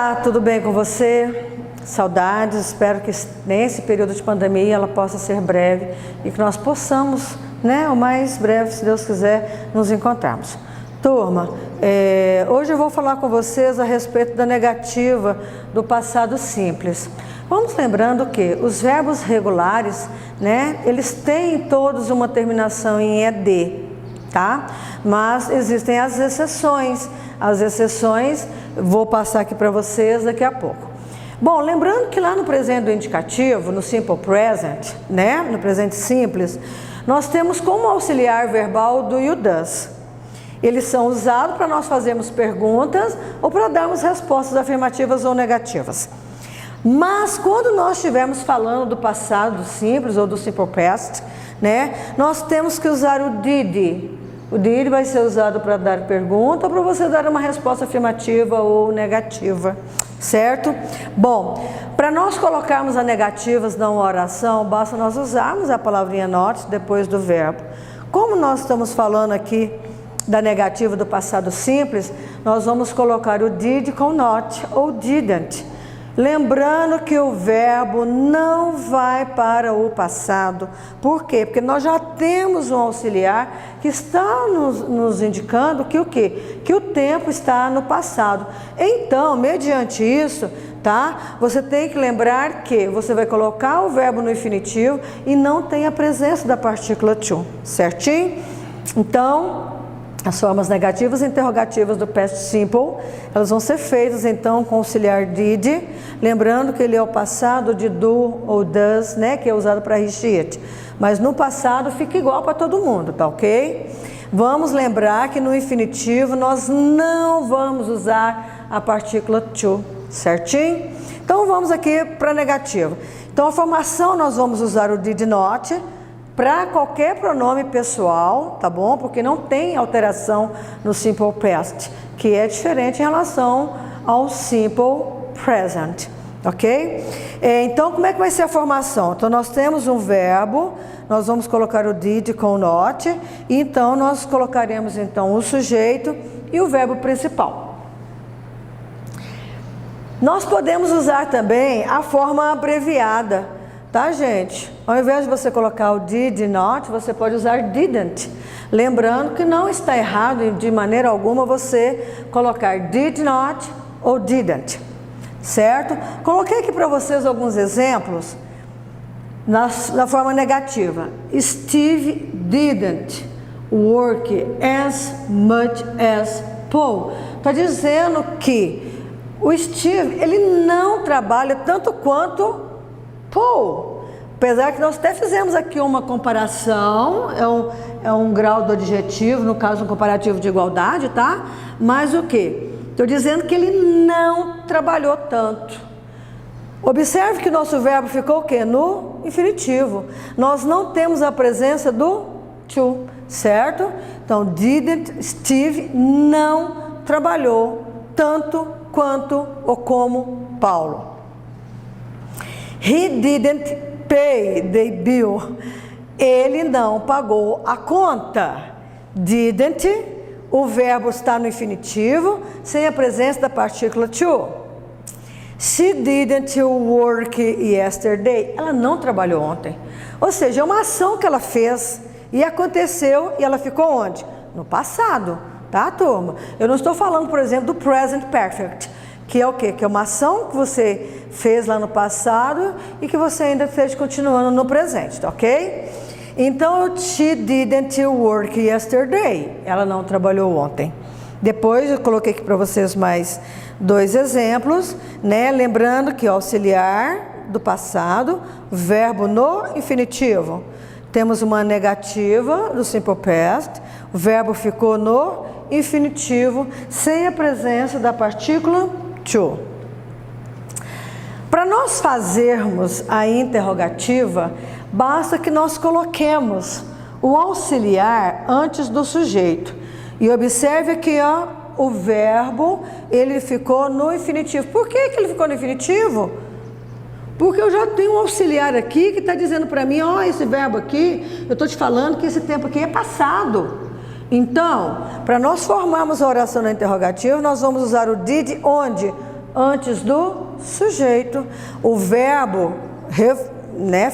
Olá, tudo bem com você? Saudades, espero que nesse período de pandemia ela possa ser breve e que nós possamos, o mais breve, se Deus quiser, nos encontrarmos. Turma, hoje eu vou falar com vocês a respeito da negativa do passado simples. Vamos lembrando que os verbos regulares, eles têm todos uma terminação em ED, tá? Mas existem as exceções. As exceções, vou passar aqui para vocês daqui a pouco. Bom, lembrando que lá no presente do indicativo, no simple present, no presente simples, nós temos como auxiliar verbal do you does. Eles são usados para nós fazermos perguntas ou para darmos respostas afirmativas ou negativas. Mas quando nós estivermos falando do passado simples ou do simple past, nós temos que usar o did. O did vai ser usado para dar pergunta ou para você dar uma resposta afirmativa ou negativa, certo? Bom, para nós colocarmos as negativas numa oração, basta nós usarmos a palavrinha not depois do verbo. Como nós estamos falando aqui da negativa do passado simples, nós vamos colocar o did com not ou didn't. Lembrando que o verbo não vai para o passado. Por quê? Porque nós já temos um auxiliar que está nos indicando que o quê? Que o tempo está no passado. Então, mediante isso, você tem que lembrar que você vai colocar o verbo no infinitivo e não tem a presença da partícula to, certinho? Então, as formas negativas e interrogativas do past simple, elas vão ser feitas então com o auxiliar did, lembrando que ele é o passado de do ou does, que é usado para it. Mas no passado fica igual para todo mundo, tá ok? Vamos lembrar que no infinitivo nós não vamos usar a partícula to, certinho? Então vamos aqui para a negativa. Então a formação nós vamos usar o did not, para qualquer pronome pessoal, tá bom? Porque não tem alteração no simple past, que é diferente em relação ao simple present, ok? Então, como é que vai ser a formação? Então, nós temos um verbo, nós vamos colocar o did com o not, e então nós colocaremos então o sujeito e o verbo principal. Nós podemos usar também a forma abreviada, tá, gente? Ao invés de você colocar o did not, você pode usar didn't. Lembrando que não está errado de maneira alguma você colocar did not ou didn't, certo? Coloquei aqui para vocês alguns exemplos na forma negativa. Steve didn't work as much as Paul. Está dizendo que o Steve, ele não trabalha tanto quanto Paul. Apesar que nós até fizemos aqui uma comparação, é um grau do adjetivo, no caso um comparativo de igualdade, tá? Mas o que? Estou dizendo que ele não trabalhou tanto. Observe que o nosso verbo ficou o quê? No infinitivo. Nós não temos a presença do to, certo? Então, Steve não trabalhou tanto quanto ou como Paulo. He didn't pay the bill. Ele não pagou a conta. Didn't, o verbo está no infinitivo, sem a presença da partícula to. She didn't work yesterday. Ela não trabalhou ontem. Ou seja, é uma ação que ela fez e aconteceu e ela ficou onde? No passado, tá, turma? Eu não estou falando, por exemplo, do present perfect, que é o quê? Que é uma ação que você fez lá no passado e que você ainda fez continuando no presente, tá ok? Então, she didn't work yesterday. Ela não trabalhou ontem. Depois eu coloquei aqui para vocês mais dois exemplos, Lembrando que o auxiliar do passado, verbo no infinitivo. Temos uma negativa do simple past, o verbo ficou no infinitivo, sem a presença da partícula to. Para nós fazermos a interrogativa, basta que nós coloquemos o auxiliar antes do sujeito. E observe aqui, o verbo, ele ficou no infinitivo. Por que ele ficou no infinitivo? Porque eu já tenho um auxiliar aqui que está dizendo para mim, esse verbo aqui, eu estou te falando que esse tempo aqui é passado. Então, para nós formarmos a oração na interrogativa, nós vamos usar o did onde? antes do sujeito. O verbo,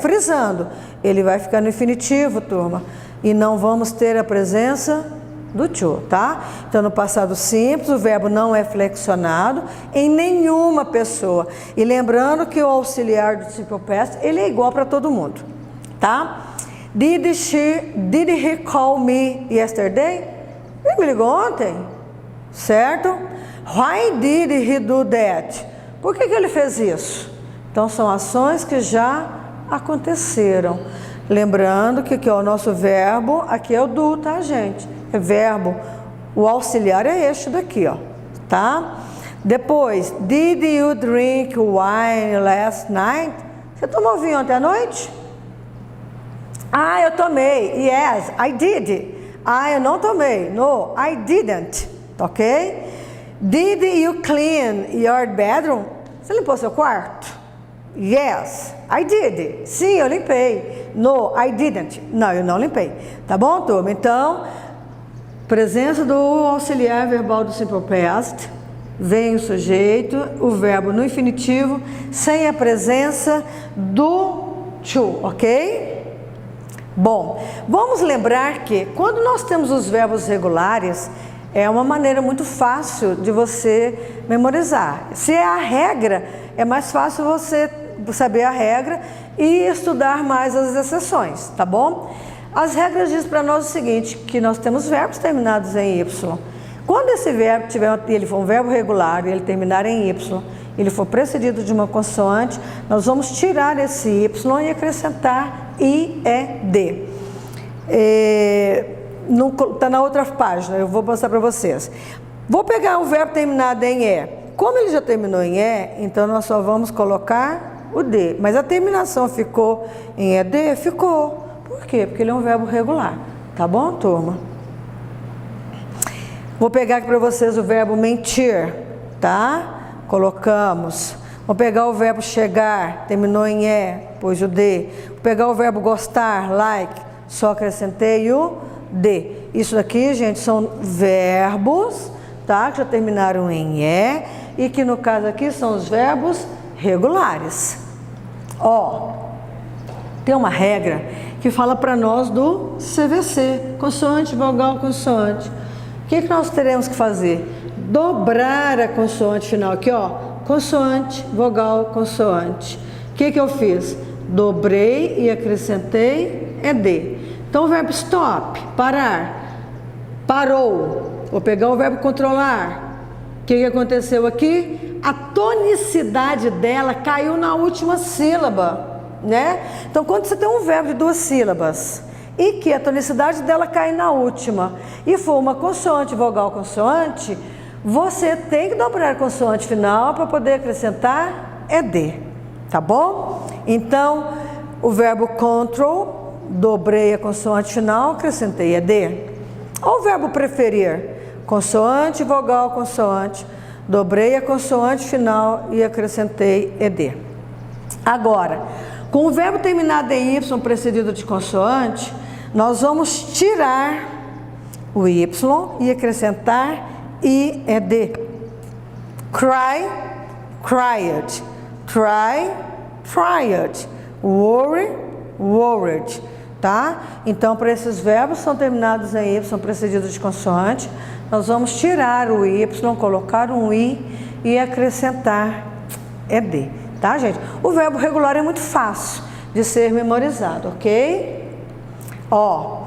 frisando, ele vai ficar no infinitivo, turma. E não vamos ter a presença do to, tá? Então, no passado simples, o verbo não é flexionado em nenhuma pessoa. E lembrando que o auxiliar do simple past, ele é igual para todo mundo, tá? Did he call me yesterday? Ele me ligou ontem, certo? Why did he do that? Por que ele fez isso? Então, são ações que já aconteceram. Lembrando que o nosso verbo, aqui é o do, tá, gente? É verbo, o auxiliar é este daqui, ó, tá? Depois, did you drink wine last night? Você tomou vinho ontem à noite? Ah, eu tomei. Yes, I did. Ah, eu não tomei. No, I didn't. Ok? Did you clean your bedroom? Você limpou seu quarto? Yes, I did. Sim, eu limpei. No, I didn't. Não, eu não limpei. Tá bom, turma? Então, presença do auxiliar verbal do simple past, vem o sujeito, o verbo no infinitivo, sem a presença do to, ok? Bom, vamos lembrar que quando nós temos os verbos regulares, é uma maneira muito fácil de você memorizar. Se é a regra, é mais fácil você saber a regra e estudar mais as exceções, tá bom? As regras dizem para nós o seguinte, que nós temos verbos terminados em Y. Quando esse verbo ele for um verbo regular e ele terminar em Y, ele for precedido de uma consoante, nós vamos tirar esse Y e acrescentar IED. Está na outra página, eu vou mostrar para vocês. Vou pegar o verbo terminado em E. Como ele já terminou em E, então nós só vamos colocar o D. Mas a terminação ficou em ED? Ficou. Por quê? Porque ele é um verbo regular. Tá bom, turma? Vou pegar aqui para vocês o verbo mentir, tá? Colocamos. Vou pegar o verbo chegar, terminou em E, pus o D. Vou pegar o verbo gostar, like, só acrescentei o D. Isso daqui, gente, são verbos, tá? Que já terminaram em E e que no caso aqui são os verbos regulares. Ó, tem uma regra que fala para nós do CVC, consoante, vogal, consoante. O que nós teremos que fazer? Dobrar a consoante final aqui, ó, consoante, vogal, consoante. O que eu fiz? Dobrei e acrescentei ED. Então o verbo stop, parar, parou. Vou pegar o verbo controlar. O que aconteceu aqui? A tonicidade dela caiu na última sílaba, né? Então, quando você tem um verbo de duas sílabas e que a tonicidade dela cai na última e for uma consoante, vogal, consoante, você tem que dobrar a consoante final para poder acrescentar ED, tá bom? Então, o verbo control, dobrei a consoante final, acrescentei ED. Ou o verbo preferir, consoante, vogal, consoante, dobrei a consoante final e acrescentei ED. Agora, com o verbo terminado em Y precedido de consoante, nós vamos tirar o Y e acrescentar IED. Cry, cried. Try, tried. Worry, worried. Tá? Então, para esses verbos que são terminados em Y precedidos de consoante, nós vamos tirar o Y, colocar um I e acrescentar ED. Tá, gente? O verbo regular é muito fácil de ser memorizado, ok? Ó,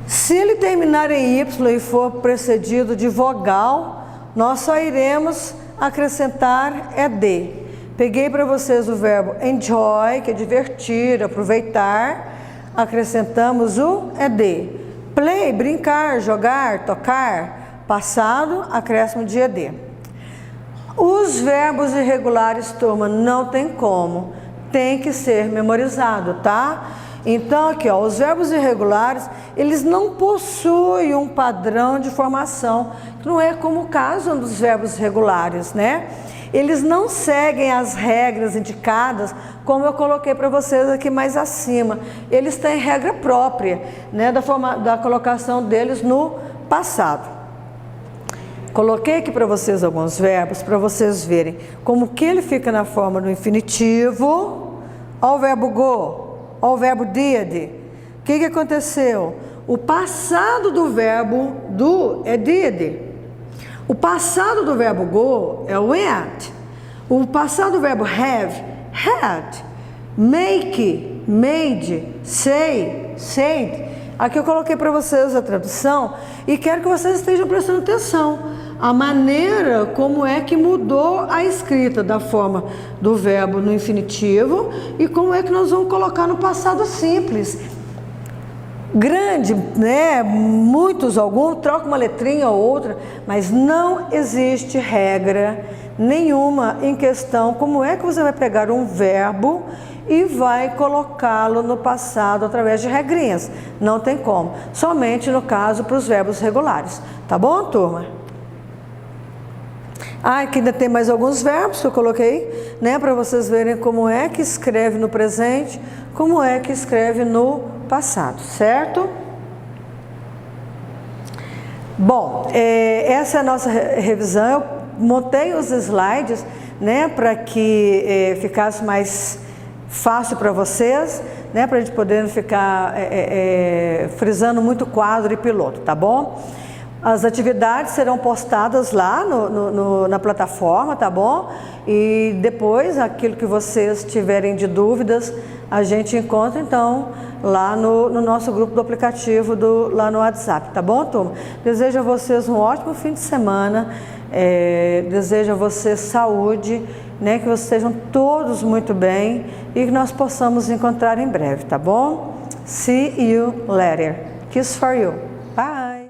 se ele terminar em Y e for precedido de vogal, nós só iremos acrescentar ED. Peguei para vocês o verbo enjoy, que é divertir, aproveitar, acrescentamos o ED. Play, brincar, jogar, tocar, passado, acréscimo de ED. Os verbos irregulares, turma, não tem como, tem que ser memorizado, tá? Então, aqui, ó, os verbos irregulares, eles não possuem um padrão de formação, que não é como o caso dos verbos regulares, né? Eles não seguem as regras indicadas, como eu coloquei para vocês aqui mais acima. Eles têm regra própria, né, da colocação deles no passado. Coloquei aqui para vocês alguns verbos, para vocês verem como que ele fica na forma do infinitivo. Olha o verbo go, olha o verbo did. O que aconteceu? O passado do verbo do é did. O passado do verbo go é went. O passado do verbo have, had. Make, made. Say, said. Aqui eu coloquei para vocês a tradução e quero que vocês estejam prestando atenção. A maneira como é que mudou a escrita da forma do verbo no infinitivo e como é que nós vamos colocar no passado simples. Grande, né? Muitos, alguns trocam uma letrinha ou outra, mas não existe regra nenhuma em questão como é que você vai pegar um verbo e vai colocá-lo no passado através de regrinhas. Não tem como, somente no caso para os verbos regulares. Tá bom, turma? Aqui ainda tem mais alguns verbos que eu coloquei, né, para vocês verem como é que escreve no presente, como é que escreve no passado, certo? Bom, essa é a nossa revisão. Eu montei os slides, né, para que ficasse mais fácil para vocês, né, para a gente poder ficar frisando muito quadro e piloto, tá bom? As atividades serão postadas lá na plataforma, tá bom? E depois, aquilo que vocês tiverem de dúvidas, a gente encontra então lá no nosso grupo do aplicativo lá no WhatsApp, tá bom, turma? Desejo a vocês um ótimo fim de semana, desejo a vocês saúde, né? Que vocês estejam todos muito bem e que nós possamos encontrar em breve, tá bom? See you later. Kiss for you. Bye.